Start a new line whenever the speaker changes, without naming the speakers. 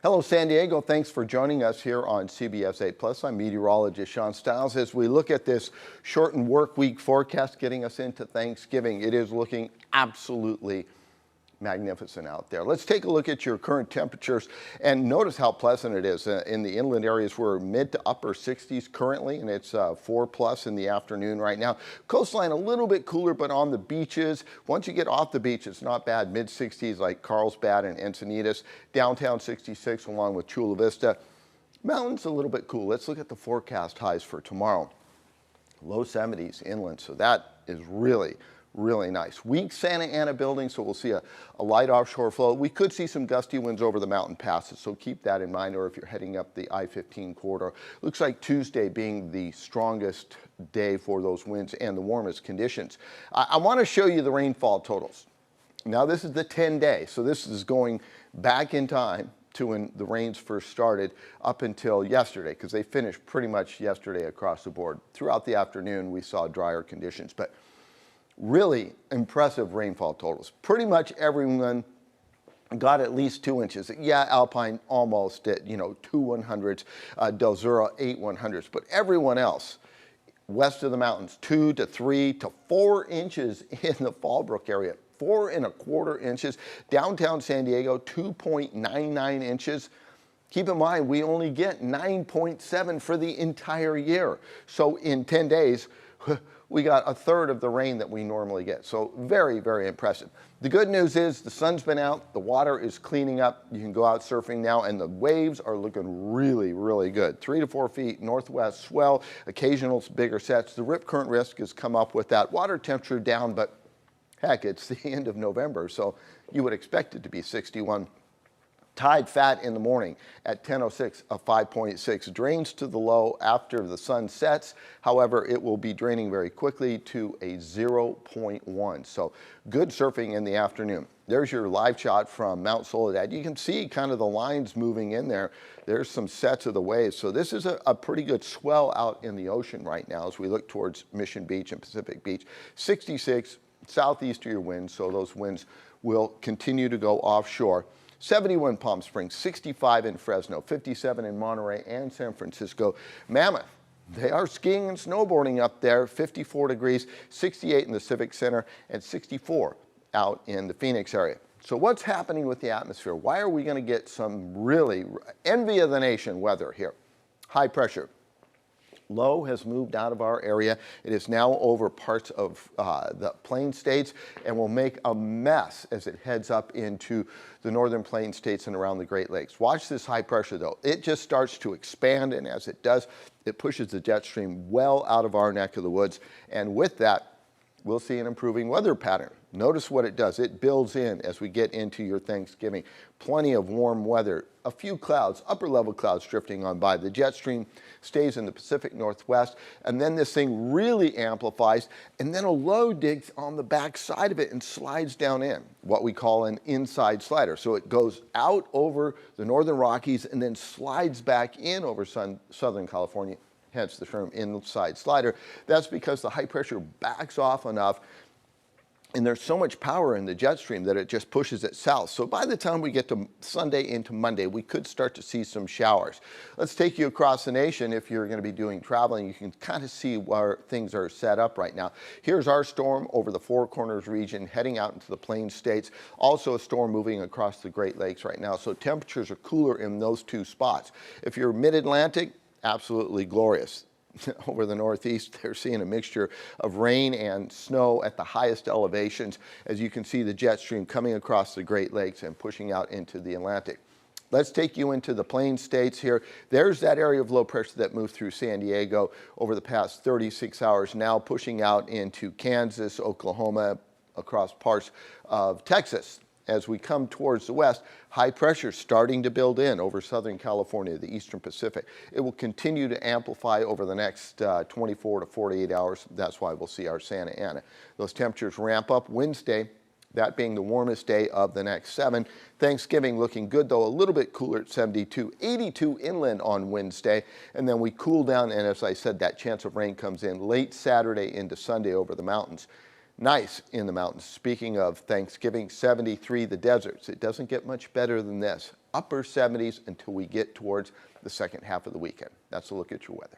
Hello, San Diego. Thanks for joining us here on CBS 8 Plus. I'm meteorologist Shawn Styles. As we look at this shortened work week forecast getting us into Thanksgiving, it is looking absolutely magnificent out there. Let's take a look at your current temperatures and notice how pleasant it is. In the inland areas, we're mid to upper 60s currently, and it's 4+ in the afternoon right now. Coastline a little bit cooler, but on the beaches, once you get off the beach, it's not bad. Mid 60s like Carlsbad and Encinitas. Downtown 66 along with Chula Vista. Mountains a little bit cool. Let's look at the forecast highs for tomorrow. Low 70s inland, so that is really nice. Weak Santa Ana building, so we'll see a light offshore flow. We could see some gusty winds over the mountain passes, so keep that in mind, or if you're heading up the I-15 corridor. Looks like Tuesday being the strongest day for those winds and the warmest conditions. I want to show you the rainfall totals. Now this is the 10-day, so this is going back in time to when the rains first started up until yesterday, because they finished pretty much yesterday across the board. Throughout the afternoon, we saw drier conditions, but really impressive rainfall totals. Pretty much everyone got at least 2 inches. Yeah, Alpine almost at, 2 100s, Del Zura 8 100s, but everyone else west of the mountains, 2 to 3 to 4 inches in the Fallbrook area, 4¼ inches. Downtown San Diego, 2.99 inches. Keep in mind, we only get 9.7 for the entire year. So in 10 days, we got a third of the rain that we normally get. So very impressive. The good news is the sun's been out, the water is cleaning up. You can go out surfing now, and the waves are looking really good. 3 to 4 feet northwest swell, occasional bigger sets. The rip current risk has come up with that. Water temperature down, but heck, it's the end of November, so you would expect it to be 61. Tide fat in the morning at 10:06, a 5.6. Drains to the low after the sun sets. However, it will be draining very quickly to a 0.1. So good surfing in the afternoon. There's your live shot from Mount Soledad. You can see kind of the lines moving in there. There's some sets of the waves. So this is a pretty good swell out in the ocean right now as we look towards Mission Beach and Pacific Beach. 66 southeasterly winds, so those winds will continue to go offshore. 71 Palm Springs, 65 in Fresno, 57 in Monterey and San Francisco. Mammoth, they are skiing and snowboarding up there, 54 degrees, 68 in the Civic Center, and 64 out in the Phoenix area. So what's happening with the atmosphere? Why are we going to get some really envy of the nation weather here? High pressure. Low has moved out of our area. It is now over parts of the Plain States and will make a mess as it heads up into the northern Plain States and around the Great Lakes. Watch this high pressure though. It just starts to expand, and as it does, it pushes the jet stream well out of our neck of the woods. And with that, we'll see an improving weather pattern. Notice what it does. It builds in as we get into your Thanksgiving. Plenty of warm weather, a few clouds, upper level clouds drifting on by. The jet stream stays in the Pacific Northwest, and then this thing really amplifies, and then a low digs on the back side of it and slides down in, what we call an inside slider. So it goes out over the northern Rockies and then slides back in over Southern California, hence the term inside slider. That's because the high pressure backs off enough, and there's so much power in the jet stream that it just pushes it south. So by the time we get to Sunday into Monday, we could start to see some showers. Let's take you across the nation. If you're going to be doing traveling, you can kind of see where things are set up right now. Here's our storm over the Four Corners region, heading out into the Plain States. Also a storm moving across the Great Lakes right now. So temperatures are cooler in those two spots. If you're mid-Atlantic, absolutely glorious. Over the Northeast, they're seeing a mixture of rain and snow at the highest elevations. As you can see, the jet stream coming across the Great Lakes and pushing out into the Atlantic. Let's take you into the Plain States here. There's that area of low pressure that moved through San Diego over the past 36 hours, now pushing out into Kansas, Oklahoma, across parts of Texas. As we come towards the west, high pressure starting to build in over Southern California, the Eastern Pacific. It will continue to amplify over the next 24 to 48 hours. That's why we'll see our Santa Ana. Those temperatures ramp up Wednesday, that being the warmest day of the next 7. Thanksgiving looking good, though a little bit cooler at 72, 82 inland on Wednesday, and then we cool down, and as I said, that chance of rain comes in late Saturday into Sunday over the mountains. Nice in the mountains. Speaking of Thanksgiving, 73 the deserts. It doesn't get much better than this. Upper 70s until we get towards the second half of the weekend. That's a look at your weather.